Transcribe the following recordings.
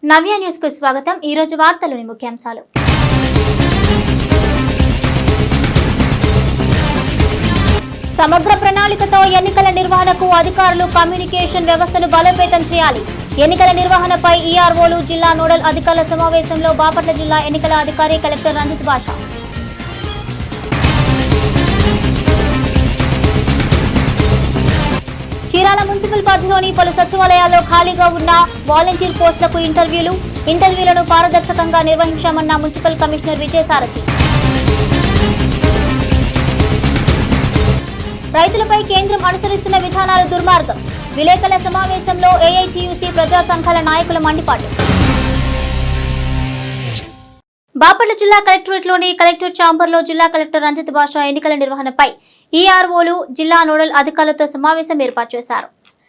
నవ్య news కు స్వాగతం। ఈ రోజు వార్తలోని ముఖ్యాంశాలు। సమగ్ర ప్రణాళికతో ఎన్నికల నిర్వహణకు అధికారులు కమ్యూనికేషన్ వ్యవస్థను బలోపేతం చేయాలి। ఎన్నికల నిర్వహణపై ఈఆర్ఓలు జిల్లా నోడల్ అధికారుల సమావేశంలో బాపట్ల జిల్లా ఎన్నికల అధికారి కలెక్టర్ రంజిత్ బాషా। చీరాల మున్సిపల్ పరిధిలోని పలు సచివాలయాల్లో ఖాళీగా ఉన్న వాలంటీర్ పోస్టులకు ఇంటర్వ్యూలను పారదర్శకంగా నిర్వహించామన్న మున్సిపల్ కమిషనర్ విజయసారథి। రైతులపై కేంద్రం అనుసరిస్తున్న విధానాలు దుర్మార్గం। విలేకరుల సమావేశంలో ఏఐటీయూసీ ప్రజా సంఘాల నాయకుల మండిపాటు। బాపట్ల జిల్లా కలెక్టరేట్లోని కలెక్టర్ ఛాంబర్లో జిల్లా కలెక్టర్ రంజిత్ బాషా ఎన్నికల నిర్వహణపై ఈఆర్ఓలు జిల్లా నోడల్ అధికారులతో సమావేశం ఏర్పాటు చేశారు।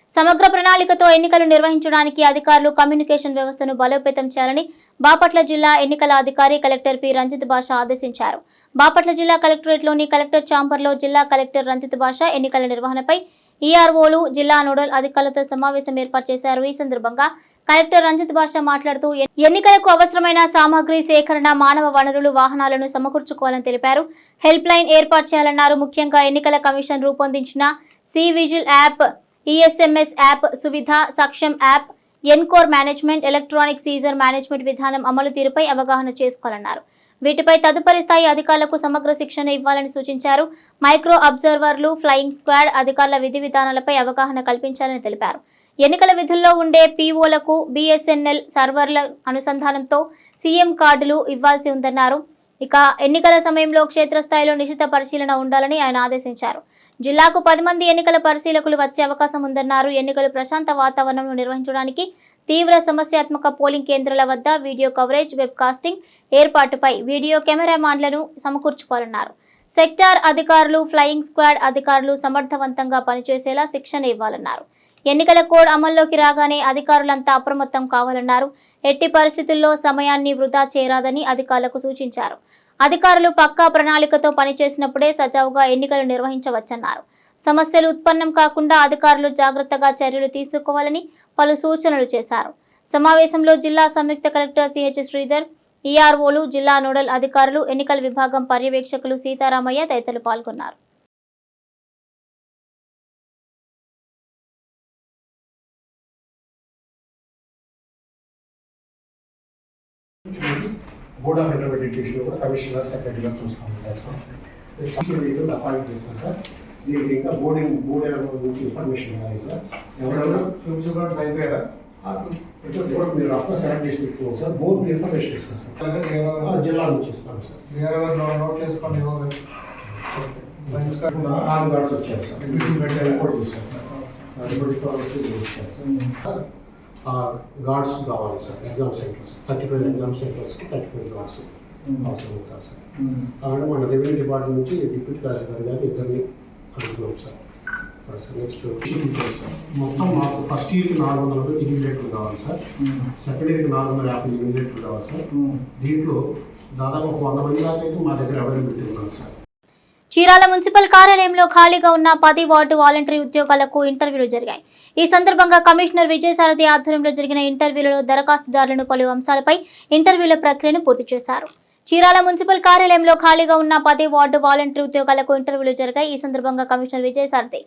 సమగ్ర ప్రణాళికతో ఎన్నికలు నిర్వహించడానికి అధికారులు కమ్యూనికేషన్ వ్యవస్థను బలోపేతం చేయాలని బాపట్ల జిల్లా ఎన్నికల అధికారి కలెక్టర్ పి రంజిత్ బాషా ఆదేశించారు। బాపట్ల జిల్లా కలెక్టరేట్లోని కలెక్టర్ ఛాంబర్లో జిల్లా కలెక్టర్ రంజిత్ బాషా ఎన్నికల నిర్వహణపై ఈఆర్ఓలు జిల్లా నోడల్ అధికారులతో సమావేశం ఏర్పాటు చేశారు। ఈ సందర్భంగా కలెక్టర్ రంజిత్ బాషా మాట్లాడుతూ ఎన్నికలకు అవసరమైన సామాగ్రి సేకరణ, మానవ వనరులు, వాహనాలను సమకూర్చుకోవాలని తెలిపారు। హెల్ప్ లైన్ ఏర్పాటు చేయాలన్నారు। ముఖ్యంగా ఎన్నికల కమిషన్ రూపొందించిన C vigil app, ESMS app, Suvidha Saksham app, encore management, electronic seizure management విధానం అమలు తీరుపై అవగాహన చేసుకోవాలన్నారు। వీటిపై తదుపరి స్థాయి అధికారులకు సమగ్ర శిక్షణ ఇవ్వాలని సూచించారు। మైక్రో అబ్జర్వర్లు, ఫ్లయింగ్ స్క్వాడ్ అధికారుల విధి విధానాలపై అవగాహన కల్పించాలని తెలిపారు। ఎన్నికల విధుల్లో ఉండే పీఓలకు బిఎస్ఎన్ఎల్ సర్వర్ల అనుసంధానంతో సీఎం కార్డులు ఇవ్వాల్సి ఉందన్నారు। ఇక ఎన్నికల సమయంలో క్షేత్రస్థాయిలో నిశిత పరిశీలన ఉండాలని ఆయన ఆదేశించారు। జిల్లాకు 10 మంది ఎన్నికల పరిశీలకులు వచ్చే అవకాశం ఉందన్నారు। ఎన్నికలు ప్రశాంత వాతావరణంలో నిర్వహించడానికి తీవ్ర సమస్యాత్మక పోలింగ్ కేంద్రాల వద్ద వీడియో కవరేజ్, వెబ్ కాస్టింగ్ ఏర్పాటుపై వీడియో కెమెరామాన్లను సమకూర్చుకోవాలన్నారు। సెక్టార్ అధికారులు, ఫ్లయింగ్ స్క్వాడ్ అధికారులు సమర్థవంతంగా పనిచేసేలా శిక్షణ ఇవ్వాలన్నారు। ఎన్నికల కోడ్ అమల్లోకి రాగానే అధికారులంతా అప్రమత్తం కావాలన్నారు। ఎట్టి పరిస్థితుల్లో సమయాన్ని వృధా చేయరాదని అధికారులకు సూచించారు। అధికారులు పక్కా ప్రణాళికతో పనిచేసినప్పుడే సజావుగా ఎన్నికలు నిర్వహించవచ్చన్నారు। సమస్యలు ఉత్పన్నం కాకుండా అధికారులు జాగ్రత్తగా చర్యలు తీసుకోవాలని పలు సూచనలు చేశారు। సమావేశంలో జిల్లా సంయుక్త కలెక్టర్ సిహెచ్ శ్రీధర్, ఈఆర్ఓలు, జిల్లా నోడల్ అధికారులు, ఎన్నికల విభాగం పర్యవేక్షకులు సీతారామయ్య తదితరులు పాల్గొన్నారు। బోర్డ్ ఆఫ్ ఇంటర్మీడియట్ కూడా కమిషనర్ సెక్రటరీగా చూస్తాం సార్। అపాయింట్ చేస్తాం సార్। దీనికి ఇంకా బోర్డు నుంచి ఇన్ఫర్మేషన్ ఇవ్వాలి సార్। ఎవరెవరు అయిపోయారా మీరు అప్పుడు సెలెక్ట్ చేసి పెట్టుకోవాలి సార్। బోర్డు ఇన్ఫర్మేషన్ ఇస్తాం సార్। జిల్లా నుంచి ఇస్తాం సార్। నోట్ చేసుకోండి। 6 గార్డ్స్ వచ్చారు సార్। రిపోర్ట్ చేశారు సార్। రిపోర్ట్ గార్డ్స్ కావాలి సార్। ఎగ్జామ్ సెంటర్స్ 35 ఎగ్జామ్ సెంటర్స్కి 35 గార్డ్స్ అవసరం ఉంటారు సార్। అలాగే మన రెవెన్యూ డిపార్ట్మెంట్ నుంచి డిప్యూటీ తహసీల్దార్ గారు ఇద్దరిని అడుగుతున్నాం సార్। నెక్స్ట్ సార్ మొత్తం మాకు ఫస్ట్ ఇయర్కి 400 ఇన్విజిలేటర్లు కావాలి సార్। సెకండ్ ఇయర్కి 450 ఇన్విజిలేటర్లు కావాలి సార్। దీంట్లో దాదాపు 100 మంది దాకా అయితే మా దగ్గర అవైలబిలిటీ ఉన్నారు సార్। చీరాల మున్సిపల్ కార్యాలయంలో ఖాళీగా ఉన్న 10 వార్డు వాలంటరీ ఉద్యోగాలకు ఇంటర్వ్యూలు జరిగాయి। ఈ సందర్భంగా కమిషనర్ విజయసారథి ఆధ్వర్యంలో జరిగిన ఇంటర్వ్యూలలో దరఖాస్తుదారులను పలు అంశాలపై ఇంటర్వ్యూల ప్రక్రియను పూర్తి చేశారు। చీరాల మున్సిపల్ కార్యాలయంలో ఖాళీగా ఉన్న 10 వార్డు వాలంటరీ ఉద్యోగాలకు ఇంటర్వ్యూలు జరిగాయి। ఈ సందర్భంగా కమిషనర్ విజయసారథి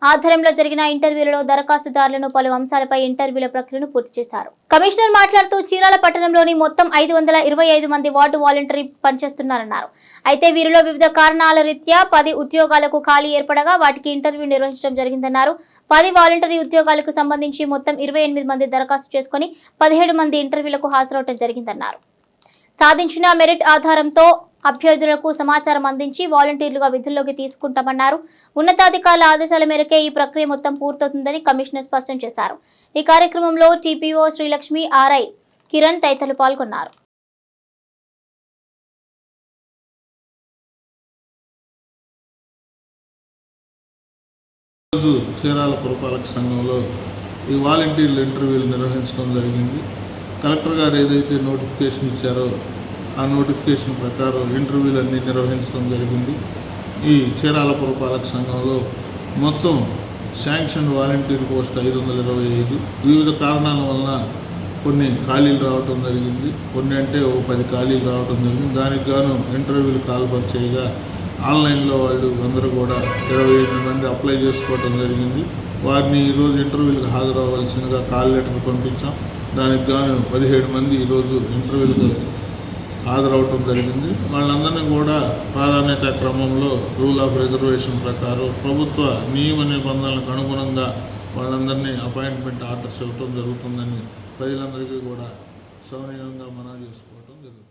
ఆధ్వర్యంలో జరిగిన ఇంటర్వ్యూలలో దరఖాస్తుదారులను పలు అంశాలపై ఇంటర్వ్యూల ప్రక్రియను పూర్తి చేశారు। కమిషనర్ మాట్లాడుతూ చీరాల పట్టణంలోని మొత్తం 525 మంది వార్డు వాలంటరీ పనిచేస్తున్నారన్నారు। అయితే వీరిలో వివిధ కారణాల రీత్యా 10 ఉద్యోగాలకు ఖాళీ ఏర్పడగా వాటికి ఇంటర్వ్యూ నిర్వహించడం జరిగిందన్నారు। 10 వాలంటరీ ఉద్యోగాలకు సంబంధించి మొత్తం 28 మంది దరఖాస్తు చేసుకుని 17 మంది ఇంటర్వ్యూలకు హాజరవడం జరిగిందన్నారు। సాధించిన మెరిట్ ఆధారంతో అభ్యర్థులకు సమాచారం అందించి వాలంటీర్లుగా విధుల్లోకి తీసుకుంటామన్నారు। ఉన్నతాధికారుల ఆదేశాల మేరకే ఈ ప్రక్రియ మొత్తం పూర్తవుతుందని కమిషనర్ స్పష్టం చేశారు। ఈ కార్యక్రమంలో టీపీఓ శ్రీలక్ష్మి, ఆర్ఐ కిరణ్ తదితరులు పాల్గొన్నారు। చీరాల పురపాలక సంఘంలో ఈ వాలంటీర్ల ఇంటర్వ్యూలు నిర్వహించడం జరిగింది। కలెక్టర్ గారు ఏదైతే నోటిఫికేషన్ ఇచ్చారో ఆ నోటిఫికేషన్ ప్రకారం ఇంటర్వ్యూలన్నీ నిర్వహించడం జరిగింది। ఈ చీరాల పురపాలక సంఘంలో మొత్తం శాంక్షన్ వాలంటీర్ పోస్ట్ 525 వివిధ కారణాల వలన కొన్ని ఖాళీలు రావటం జరిగింది. కొన్ని అంటే ఓ 10 ఖాళీలు రావటం జరిగింది. దానికి గాను ఇంటర్వ్యూలు కాల్ఫర్ చేయగా ఆన్లైన్లో వాళ్ళు అందరూ కూడా 28 మంది అప్లై చేసుకోవటం జరిగింది. వారిని ఈరోజు ఇంటర్వ్యూలకు హాజరవ్వాల్సిందిగా కాల్ లెటర్ పంపించాం. దానికి గాను 17 మంది ఈరోజు ఇంటర్వ్యూలకు హాజరవటం జరిగింది. వాళ్ళందరినీ కూడా ప్రాధాన్యత క్రమంలో రూల్ ఆఫ్ రిజర్వేషన్ ప్రకారం ప్రభుత్వ నియమ నిబంధనలకు అనుగుణంగా వాళ్ళందరినీ అపాయింట్మెంట్ ఆర్డర్స్ ఇవ్వటం జరుగుతుందని ప్రజలందరికీ కూడా సౌనీయంగా మనవి చేసుకోవటం జరుగుతుంది.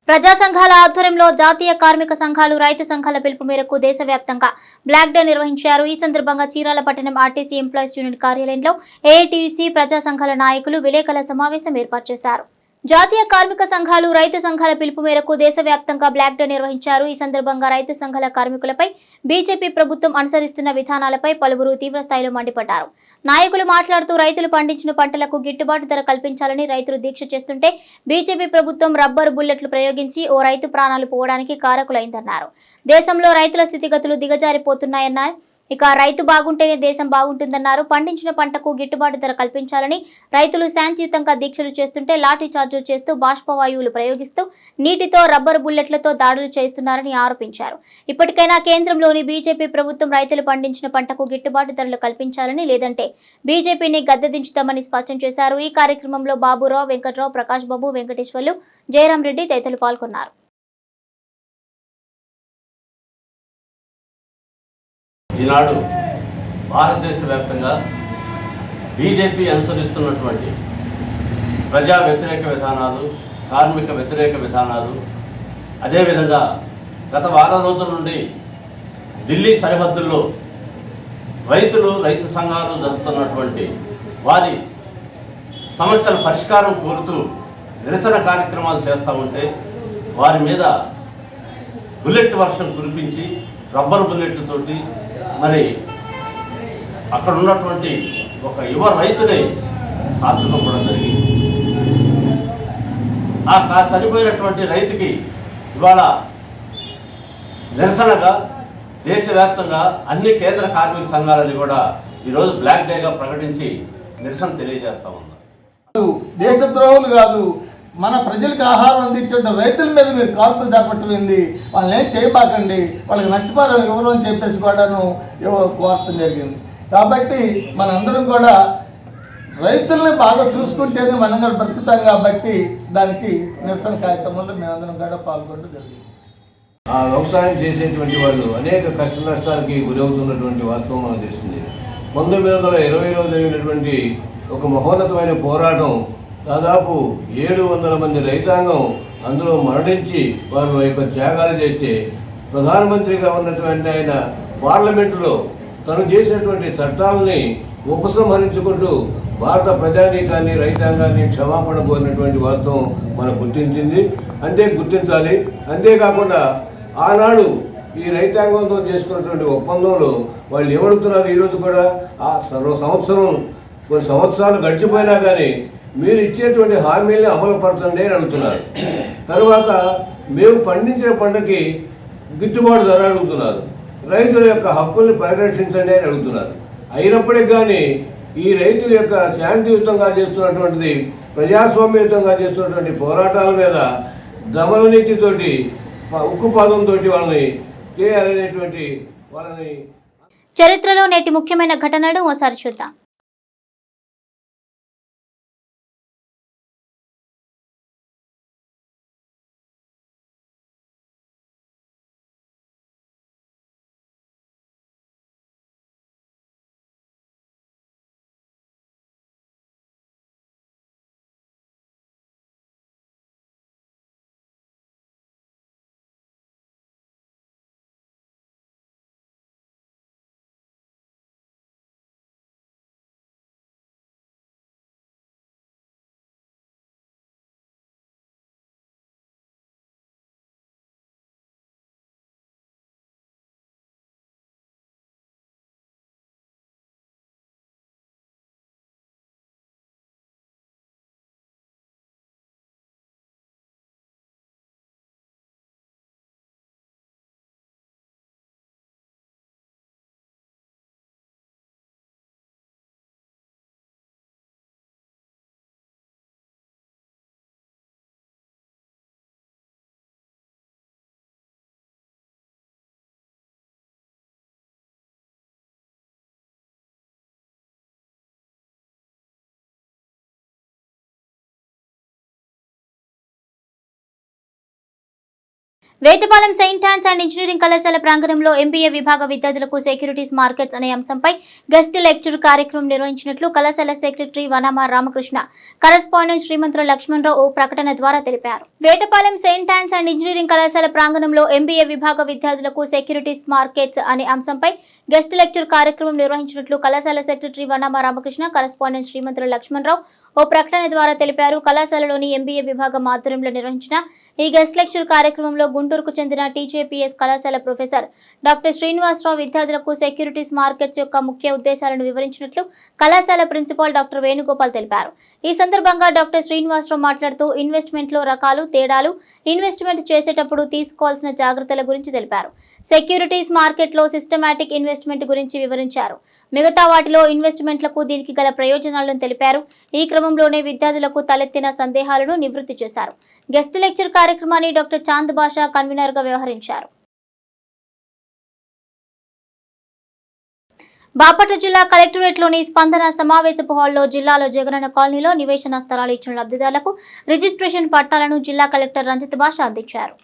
ప్రజా సంఘాల ఆధ్వర్యంలో జాతీయ కార్మిక సంఘాలు రైతు సంఘాల పిలుపు మేరకు దేశవ్యాప్తంగా బ్లాక్ డే నిర్వహించారు. ఈ సందర్భంగా చీరాల పట్టణం ఆర్టీసీ ఎంప్లాయీస్ యూనియన్ కార్యాలయంలో ఏఐటీయూసీ ప్రజా సంఘాల నాయకులు విలేకరుల సమావేశం ఏర్పాటు చేశారు. జాతీయ కార్మిక సంఘాలు రైతు సంఘాల పిలుపు మేరకు దేశవ్యాప్తంగా బ్లాక్ డే నిర్వహించారు. ఈ సందర్భంగా రైతు సంఘాల కార్మికులపై బీజేపీ ప్రభుత్వం అనుసరిస్తున్న విధానాలపై పలువురు తీవ్రస్థాయిలో మండిపడ్డారు. నాయకులు మాట్లాడుతూ రైతులు పండించిన పంటలకు గిట్టుబాటు ధర కల్పించాలని రైతులు దీక్ష చేస్తుంటే బీజేపీ ప్రభుత్వం రబ్బరు బుల్లెట్లు ప్రయోగించి ఓ రైతు ప్రాణాలు పోవడానికి కారకులైందన్నారు. దేశంలో రైతుల స్థితిగతులు దిగజారిపోతున్నాయన్నారు. ఇక రైతు బాగుంటేనే దేశం బాగుంటుందన్నారు. పండించిన పంటకు గిట్టుబాటు ధర కల్పించాలని రైతులు శాంతియుతంగా దీక్షలు చేస్తుంటే లాఠీ చార్జీలు చేస్తూ బాష్పవాయువులు ప్రయోగిస్తూ నీటితో రబ్బరు బుల్లెట్లతో దాడులు చేస్తున్నారని ఆరోపించారు. ఇప్పటికైనా కేంద్రంలోని బీజేపీ ప్రభుత్వం రైతులు పండించిన పంటకు గిట్టుబాటు ధరలు కల్పించాలని, లేదంటే బీజేపీని గద్దెదించుతామని స్పష్టం చేశారు. ఈ కార్యక్రమంలో బాబురావు, వెంకట్రావు, ప్రకాష్ బాబు, వెంకటేశ్వర్లు, జయరాం రెడ్డి తదితరులు పాల్గొన్నారు. ఈనాడు భారతదేశ వ్యాప్తంగా బీజేపీ అనుసరిస్తున్నటువంటి ప్రజా వ్యతిరేక విధానాలు, కార్మిక వ్యతిరేక విధానాలు, అదేవిధంగా గత వారం రోజుల నుండి ఢిల్లీ సరిహద్దుల్లో రైతు సంఘాలు జరుపుతున్నటువంటి వారి సమస్యల పరిష్కారం కోరుతూ నిరసన కార్యక్రమాలు చేస్తూ ఉంటే వారి మీద బుల్లెట్ వర్షం కురిపించి రబ్బర్ బుల్లెట్లతోటి మరి అక్కడ ఉన్నటువంటి ఒక యువ రైతుని కాల్చడం కూడా జరిగింది. ఆ చనిపోయినటువంటి రైతుకి ఇవాళ నిరసనగా దేశవ్యాప్తంగా అన్ని కేంద్ర కార్మిక సంఘాలని కూడా ఈరోజు బ్లాక్ డేగా ప్రకటించి నిరసన తెలియజేస్తా ఉన్నారు. దేశద్రోహులు కాదు, మన ప్రజలకు ఆహారం అందించే రైతుల మీద మీరు కాల్పులు జరపటమైంది. వాళ్ళని ఏం చేయబాకండి, వాళ్ళకి నష్టపరిహారం ఇవ్వడం అని చెప్పేసి కూడాను కోరటం జరిగింది. కాబట్టి మనందరం కూడా రైతుల్ని బాగా చూసుకుంటేనే మనం కూడా బ్రతుకుతాం. కాబట్టి దానికి నిరసన కార్యక్రమంలో మేమందరం కూడా పాల్గొనడం జరిగింది. ఆ వ్యవసాయం చేసేటువంటి వాళ్ళు అనేక కష్ట నష్టాలకి గురవుతున్నటువంటి వాస్తవం మనకు తెలిసింది. 1920లో జరిగినటువంటి ఒక మహోన్నతమైన పోరాటం, దాదాపు 700 మంది రైతాంగం అందులో మరణించి వారు యొక్క త్యాగాలు చేస్తే ప్రధానమంత్రిగా ఉన్నటువంటి ఆయన పార్లమెంటులో తను చేసినటువంటి చట్టాలని ఉపసంహరించుకుంటూ భారత ప్రజానీకాన్ని, రైతాంగాన్ని క్షమాపణ కోరినటువంటి వాస్తవం మనం గుర్తించింది. గుర్తించాలి. అంతేకాకుండా ఆనాడు ఈ రైతాంగంతో చేసుకున్నటువంటి ఒప్పందంలో వాళ్ళు ఏమడుగుతున్నారు, ఈరోజు కూడా ఆ కొన్ని సంవత్సరాలు గడిచిపోయినా కానీ మీరు ఇచ్చేటువంటి హామీల్ని అమలుపరచండి అని అడుగుతున్నారు. తర్వాత మేము పండించిన పంటకి గిట్టుబాటు ధర అడుగుతున్నారు. రైతుల యొక్క హక్కుల్ని పరిరక్షించండి అని అడుగుతున్నారు. అయినప్పటికీ కానీ ఈ రైతుల యొక్క శాంతియుతంగా చేస్తున్నటువంటిది, ప్రజాస్వామ్యయుతంగా చేస్తున్నటువంటి పోరాటాల మీద దమన నీతితోటి, ఉక్కుపాదంతో వాళ్ళని చేయాలనేటువంటి వాళ్ళని చరిత్రలో నేటి ముఖ్యమైన ఘటనలు ఓసారి చూద్దాం. Vetapalem Saint Ann's and engineering కళాశాల ప్రాంగణంలో ఎంబీఏ విభాగ విద్యార్థులకు సెక్యూరిటీస్ మార్కెట్స్ అనే అంశంపై గెస్ట్ లెక్చర్ కార్యక్రమం నిర్వహించినట్లు కళాశాల సెక్రటరీ వనమ రామకృష్ణ కరెస్పాండెంట్ శ్రీమంతుల లక్ష్మణరావు ఓ ప్రకటన ద్వారా తెలిపారు. Vetapalem Saint Ann's and engineering కళాశాల ప్రాంగణంలో ఎంబీఏ విభాగ విద్యార్థులకు సెక్యూరిటీస్ మార్కెట్స్ అనే అంశంపై గెస్ట్ లెక్చర్ కార్యక్రమం నిర్వహించినట్లు కళాశాల సెక్రటరీ వనమ రామకృష్ణ కరెస్పాండెంట్ శ్రీమంతుల లక్ష్మణరావు ఓ ప్రకటన ద్వారా తెలిపారు. కళాశాలలోని ఎంబీఏ విభాగం ఆధ్వర్యంలో నిర్వహించిన ఈ గెస్ట్ లెక్చర్ కార్యక్రమంలో గుంటూరుకు చెందిన టీజేపీఎస్ కళాశాల ప్రొఫెసర్ డాక్టర్ శ్రీనివాసరావు విద్యార్థులకు సెక్యూరిటీస్ మార్కెట్స్ యొక్క ముఖ్య ఉద్దేశాలను వివరించినట్లు కళాశాల ప్రిన్సిపాల్ డాక్టర్ వేణుగోపాల్ తెలిపారు. ఈ సందర్భంగా డాక్టర్ శ్రీనివాసరావు మాట్లాడుతూ ఇన్వెస్ట్మెంట్లో రకాలు, తేడాలు, ఇన్వెస్ట్మెంట్ చేసేటప్పుడు తీసుకోవాల్సిన జాగ్రత్తల గురించి తెలిపారు. సెక్యూరిటీస్ మార్కెట్లో సిస్టమాటిక్ ఇన్వెస్ట్మెంట్ గురించి వివరించారు. మిగతా వాటిలో ఇన్వెస్ట్మెంట్లకు దీనికి గల ప్రయోజనాలను తెలిపారు. ఈ క్రమంలోనే విద్యార్థులకు తలెత్తిన సందేహాలను నివృత్తి చేశారు. గెస్ట్ లెక్చర్ కార్యక్రమాన్ని డాక్టర్ చాంద్ బాషా కన్వీనర్ గా వ్యవహరించారు. బాపట్ల జిల్లా కలెక్టరేట్లోని స్పందన సమావేశపు హాల్లో జిల్లాలో జగనన్న కాలనీలో నివేశన స్థలాలు ఇచ్చిన లబ్ధిదారులకు రిజిస్ట్రేషన్ పట్టాలను జిల్లా కలెక్టర్ రంజిత్ బాషా అందించారు.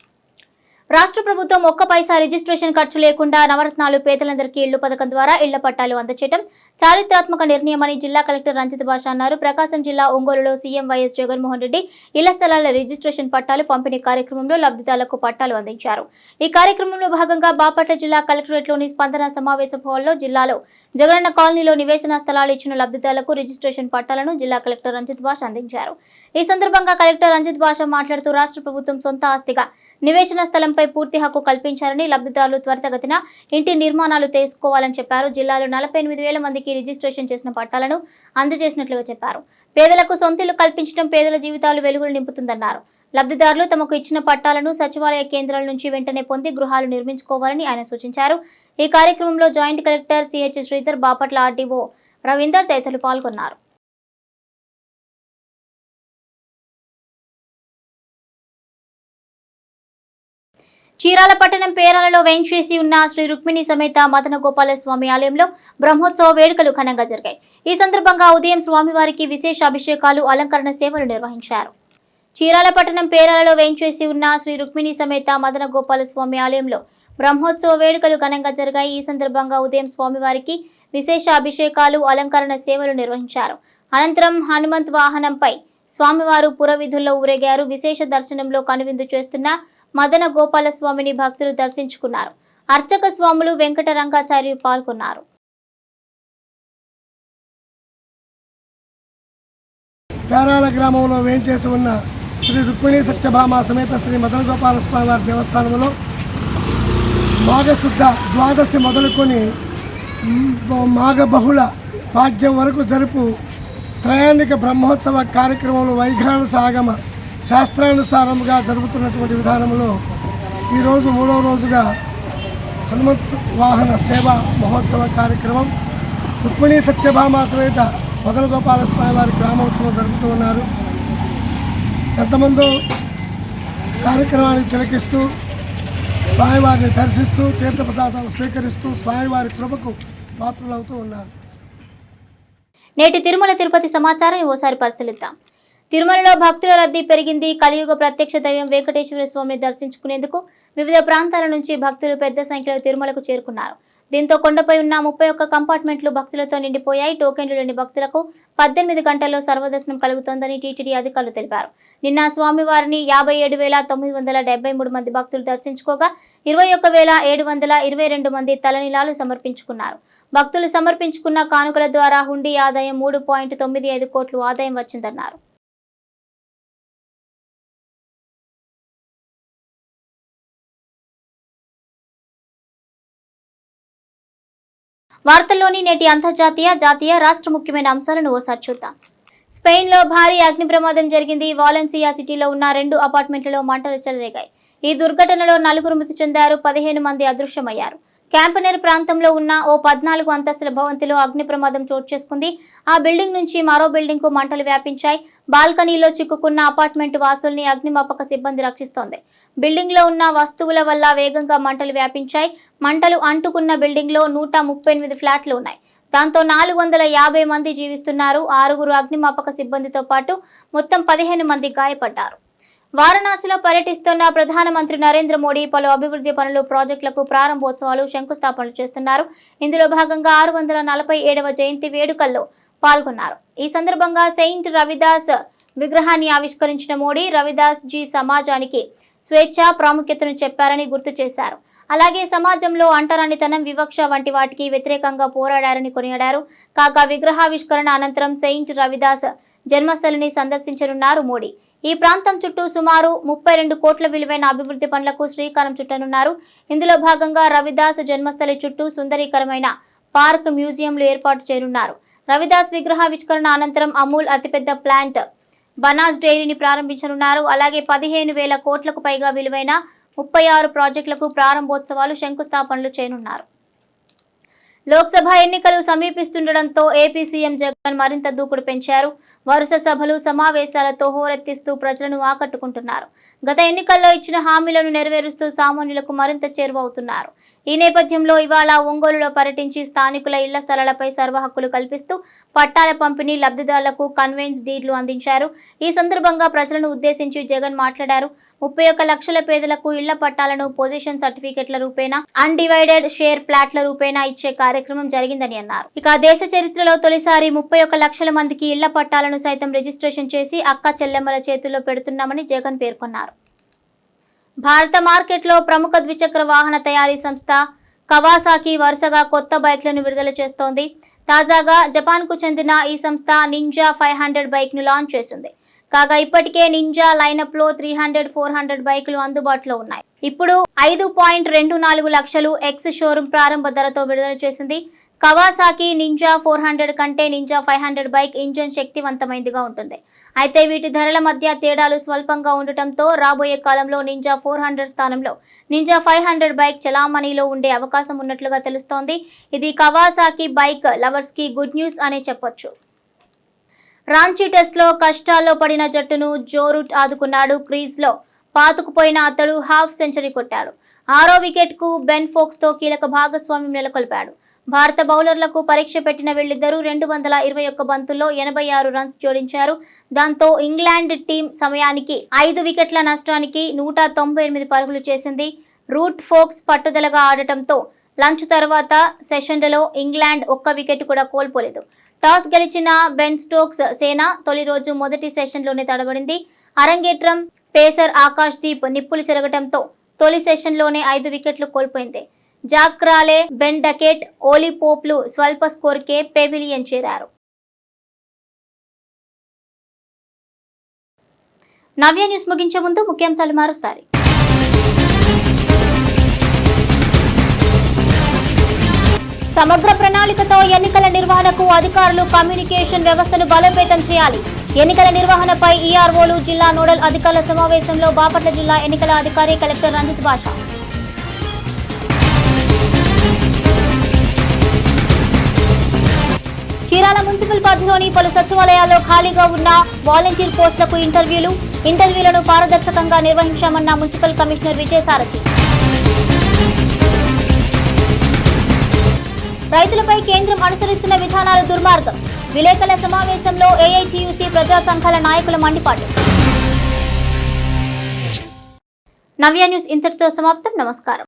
రాష్ట్ర ప్రభుత్వం ఒక్క పైసా రిజిస్ట్రేషన్ ఖర్చు లేకుండా నవరత్నాలు పేదలందరికీ ఇళ్లు పథకం ద్వారా ఇళ్ల పట్టాలు అందజేయడం చారిత్రాత్మక నిర్ణయమని జిల్లా కలెక్టర్ రంజిత్ బాషా అన్నారు. ప్రకాశం జిల్లా ఒంగోలులో సీఎం వైఎస్ జగన్మోహన్ రెడ్డి ఇళ్ల స్థలాల రిజిస్ట్రేషన్ పట్టాలు పంపిణీ కార్యక్రమంలో లబ్ధిదారులకు పట్టాలు అందించారు. ఈ కార్యక్రమంలో భాగంగా బాపట్ల జిల్లా కలెక్టరేట్లోని స్పందన సమావేశపు హాల్లో జిల్లాలో జగనన్న కాలనీలో నివేశన స్థలాలు ఇచ్చిన లబ్ధిదారులకు రిజిస్ట్రేషన్ పట్టాలను జిల్లా కలెక్టర్ రంజిత్ బాషా అందించారు. ఈ సందర్భంగా కలెక్టర్ రంజిత్ బాషా మాట్లాడుతూ రాష్ట్ర ప్రభుత్వం సొంత ఆస్తిగా నివేశన స్థలంపై పూర్తి హక్కు కల్పించారని, లబ్ధిదారులు త్వరితగతిన ఇంటి నిర్మాణాలు చేసుకోవాలని చెప్పారు. జిల్లాలో 48,000 మందికి రిజిస్ట్రేషన్ చేసిన పట్టాలను అందజేసినట్లుగా చెప్పారు. పేదలకు సొంతిల్లు కల్పించడం పేదల జీవితాలు వెలుగులు నింపుతుందన్నారు. లబ్ధిదారులు తమకు ఇచ్చిన పట్టాలను సచివాలయ కేంద్రాల నుంచి వెంటనే పొంది గృహాలు నిర్మించుకోవాలని ఆయన సూచించారు. ఈ కార్యక్రమంలో joint collector CH Sridhar, Bapatla RDO Ravinder తదితరులు పాల్గొన్నారు. చీరాల పట్టణం పేరాలలో వేంచేసి ఉన్న శ్రీ రుక్మిణి సమేత మదన గోపాల స్వామి ఆలయంలో బ్రహ్మోత్సవ వేడుకలు ఘనంగా జరిగాయి. ఈ సందర్భంగా ఉదయం స్వామివారికి విశేష అభిషేకాలు, అలంకరణ సేవలు నిర్వహించారు. చీరాల పట్టణం పేరాలలో వేంచేసి ఉన్న శ్రీ రుక్మిణి సమేత మదన గోపాల స్వామి ఆలయంలో బ్రహ్మోత్సవ వేడుకలు ఘనంగా జరిగాయి. ఈ సందర్భంగా ఉదయం స్వామివారికి విశేష అభిషేకాలు, అలంకరణ సేవలు నిర్వహించారు. అనంతరం హనుమంత్ వాహనంపై స్వామివారు పురవీధుల్లో ఊరేగారు. విశేష దర్శనంలో కనువిందు చేస్తున్న మదన గోపాల స్వామిని భక్తులు దర్శించుకున్నారు. అర్చక స్వాములు వెంకట రంగాచార్య పాల్గొన్నారు. పేరాల గ్రామంలో వేంచేసి ఉన్న శ్రీ రుక్మిణి సత్యభామ సమేత శ్రీ మదన గోపాల స్వామి వారి దేవస్థానంలో మాఘశుద్ధ ద్వాదశి మొదలుకొని మాఘ బహుళ పాడ్యం వరకు జరుపు త్రయాణిక బ్రహ్మోత్సవ కార్యక్రమంలో వైఖానస ఆగమ శాస్త్రానుసారంగా జరుగుతున్నటువంటి విధానంలో ఈరోజు 3వ రోజుగా హనుమంత్ వాహన సేవ మహోత్సవ కార్యక్రమం రుక్మిణి సత్యభామ సమేత మదన గోపాల స్వామి వారి గ్రామోత్సవం జరుపుతూ ఉన్నారు. ఎంతమందో కార్యక్రమాన్ని తిలకిస్తూ స్వామివారిని దర్శిస్తూ తీర్థప్రసాదాలు స్వీకరిస్తూ స్వామివారి కృపకు పాత్రులవుతూ ఉన్నారు. నేటి తిరుమల తిరుపతి సమాచారాన్ని ఓసారి పరిశీలిద్దాం. తిరుమలలో భక్తుల రద్దీ పెరిగింది. కలియుగ ప్రత్యక్ష దైవం వెంకటేశ్వర స్వామిని దర్శించుకునేందుకు వివిధ ప్రాంతాల నుంచి భక్తులు పెద్ద సంఖ్యలో తిరుమలకు చేరుకున్నారు. దీంతో కొండపై ఉన్న 31 కంపార్ట్మెంట్లు భక్తులతో నిండిపోయాయి. టోకెన్లు లేని భక్తులకు 18 గంటల్లో సర్వదర్శనం కలుగుతోందని టీటీడీ అధికారులు తెలిపారు. నిన్న స్వామివారిని 57,973 మంది భక్తులు దర్శించుకోగా 21,722 మంది తలనీలాలు సమర్పించుకున్నారు. భక్తులు సమర్పించుకున్న కానుకల ద్వారా హుండీ ఆదాయం 3.95 కోట్లు ఆదాయం వచ్చిందన్నారు. వార్తల్లోని నేటి అంతర్జాతీయ, జాతీయ, రాష్ట్ర ముఖ్యమైన అంశాలను ఓసారి చూద్దాం. స్పెయిన్లో భారీ అగ్ని ప్రమాదం జరిగింది. వాలెన్సియా సిటీలో ఉన్న 2 అపార్ట్మెంట్లలో మంటలు చెలరేగాయి. ఈ దుర్ఘటనలో 4 మృతి చెందారు, 15 మంది అదృశ్యమయ్యారు. క్యాంపనర్ ప్రాంతంలో ఉన్న ఓ 14 అంతస్తుల భవంతిలో అగ్ని ప్రమాదం చోటు చేసుకుంది. ఆ బిల్డింగ్ నుంచి మరో బిల్డింగ్ కు మంటలు వ్యాపించాయి. బాల్కనీలో చిక్కుకున్న అపార్ట్మెంట్ వాసుల్ని అగ్నిమాపక సిబ్బంది రక్షిస్తోంది. బిల్డింగ్ లో ఉన్న వస్తువుల వల్ల వేగంగా మంటలు వ్యాపించాయి. మంటలు అంటుకున్న బిల్డింగ్ లో 138 ఫ్లాట్లు ఉన్నాయి. దాంతో 450 మంది జీవిస్తున్నారు. 6 అగ్నిమాపక సిబ్బందితో పాటు మొత్తం 15 మంది గాయపడ్డారు. వారణాసిలో పర్యటిస్తున్న ప్రధానమంత్రి నరేంద్ర మోడీ పలు అభివృద్ధి పనులు ప్రాజెక్టులకు ప్రారంభోత్సవాలు శంకుస్థాపనలు చేస్తున్నారు. ఇందులో భాగంగా 647వ జయంతి వేడుకల్లో పాల్గొన్నారు. ఈ సందర్భంగా సెయింట్ రవిదాస్ విగ్రహాన్ని ఆవిష్కరించిన మోడీ రవిదాస్ జీ సమాజానికి స్వేచ్ఛ ప్రాముఖ్యతను చెప్పారని గుర్తు చేశారు. అలాగే సమాజంలో అంటరానితనం, వివక్ష వంటి వాటికి వ్యతిరేకంగా పోరాడారని కొనియాడారు. కాగా విగ్రహావిష్కరణ అనంతరం సెయింట్ రవిదాస్ జన్మస్థలిని సందర్శించనున్నారు మోడీ. ఈ ప్రాంతం చుట్టూ సుమారు 32 కోట్ల విలువైన అభివృద్ధి పనులకు శ్రీకారం చుట్టనున్నారు. ఇందులో భాగంగా రవిదాస్ జన్మస్థలి చుట్టూ సుందరీకరమైన పార్క్, మ్యూజియంలు ఏర్పాటు చేయనున్నారు. రవిదాస్ విగ్రహావిష్కరణ అనంతరం అమూల్ అతిపెద్ద ప్లాంట్ బనాస్ డైరీని ప్రారంభించనున్నారు. అలాగే 15,000 కోట్లకు పైగా విలువైన 36 ప్రాజెక్టులకు ప్రారంభోత్సవాలు శంకుస్థాపనలు చేయనున్నారు. లోక్సభ ఎన్నికలు సమీపిస్తుండటంతో ఏపీ సీఎం జగన్ మరింత దూకుడు పెంచారు. వరుస సభలు, సమావేశాలతో హోరెత్తిస్తూ ప్రజలను ఆకట్టుకుంటున్నారు. గత ఎన్నికల్లో ఇచ్చిన హామీలను నెరవేరుస్తూ సామాన్యులకు మరింత చేరువవుతున్నారు. ఈ నేపథ్యంలో ఇవాళ ఒంగోలులో పర్యటించి స్థానికుల ఇళ్ల స్థలాలపై సర్వ హక్కులు కల్పిస్తూ పట్టాల పంపిణీ, లబ్ధిదారులకు కన్వెన్స్ డీడ్లు అందించారు. ఈ సందర్భంగా ప్రజలను ఉద్దేశించి జగన్ మాట్లాడారు. 31 లక్షల పేదలకు ఇళ్ల పట్టాలను పొజిషన్ సర్టిఫికెట్ల రూపేణా, అన్డివైడెడ్ షేర్ ప్లాట్ల రూపేణా ఇచ్చే కార్యక్రమం జరిగిందని అన్నారు. ఇక దేశ చరిత్రలో తొలిసారి 31 లక్షల మందికి ఇళ్ల పట్టాలను సైతం రిజిస్ట్రేషన్ చేసి అక్క చెల్లెమ్మల చేతుల్లో పెడుతున్నామని జగన్ పేర్కొన్నారు. భారత మార్కెట్లో ప్రముఖ ద్విచక్ర వాహన తయారీ సంస్థ కవాసాకి వరుసగా కొత్త బైక్లను విడుదల చేస్తోంది. తాజాగా జపాన్కు చెందిన ఈ సంస్థ నింజా 500 బైక్ను లాంచ్ చేసింది. కాగా ఇప్పటికే నింజా లైనప్ లో 300, 400 బైకులు అందుబాటులో ఉన్నాయి. ఇప్పుడు 5.24 లక్షలు ఎక్స్ షోరూమ్ ప్రారంభ ధరతో విడుదల చేసింది. కవాసాకి నింజా 400 కంటే నింజా 500 బైక్ ఇంజన్ శక్తివంతమైనదిగా ఉంటుంది. అయితే వీటి ధరల మధ్య తేడాలు స్వల్పంగా ఉండటంతో రాబోయే కాలంలో నింజా 400 స్థానంలో నింజా 500 బైక్ చలామణిలో ఉండే అవకాశం ఉన్నట్లుగా తెలుస్తోంది. ఇది కవాసాకి బైక్ లవర్స్ కి గుడ్ న్యూస్ అనే చెప్పొచ్చు. రాంచీ టెస్ట్ లో కష్టాల్లో పడిన జట్టును జో రూట్ ఆదుకున్నాడు. క్రీజ్ లో పాతుకుపోయిన అతడు హాఫ్ సెంచరీ కొట్టాడు. 6వ వికెట్ కు బెన్ ఫోక్స్ తో కీలక భాగస్వామ్యం నెలకొల్పాడు. భారత బౌలర్లకు పరీక్ష పెట్టిన వీళ్ళిద్దరూ 221 బంతుల్లో 86 రన్స్ జోడించారు. దాంతో ఇంగ్లాండ్ టీం సమయానికి 5 వికెట్ల నష్టానికి 198 పరుగులు చేసింది. రూట్, ఫోక్స్ పట్టుదలగా ఆడటంతో లంచ్ తర్వాత సెషన్లలో ఇంగ్లాండ్ ఒక్క వికెట్ కూడా కోల్పోలేదు. టాస్ గెలిచిన బెన్ స్టోక్స్ సేన తొలి రోజు మొదటి సెషన్లోనే తడబడింది. అరంగేట్రం పేసర్ ఆకాష్ దీప్ నిప్పులు చెరగటంతో తొలి సెషన్లోనే 5 వికెట్లు కోల్పోయింది. జాక్ క్రాలే, బెన్ డకెట్, ఓలీ పోప్లు స్వల్ప స్కోర్కే పెవిలియన్ చేరారు. నవ్య న్యూస్ ముగించే ముందు ముఖ్యాంశాలు మరోసారి. సమగ్ర ప్రణాళికతో ఎన్నికల నిర్వహణకు అధికారులు కమ్యూనికేషన్ వ్యవస్థను బలోపేతం చేయాలి. ఎన్నికల నిర్వహణపై ఈఆర్ఓలు, జిల్లా నోడల్ అధికారుల సమావేశంలో బాపట్ల జిల్లా ఎన్నికల అధికారి కలెక్టర్ రంజిత్ బాషా. చీరాల మున్సిపల్ పరిధిలోని పలు సచివాలయాల్లో ఖాళీగా ఉన్న వాలంటీర్ పోస్టులకు ఇంటర్వ్యూలను పారదర్శకంగా నిర్వహించామన్న మున్సిపల్ కమిషనర్ విజయసారథి. రైతులపై కేంద్రం అనుసరిస్తున్న విధానాలు దుర్మార్గం. విలేకరుల సమావేశంలో ఏఐటీయూసీ ప్రజా సంఘాల నాయకుల మండిపాటు. నవ్య న్యూస్ ఇంతటితో సమాప్తం. నమస్కారం.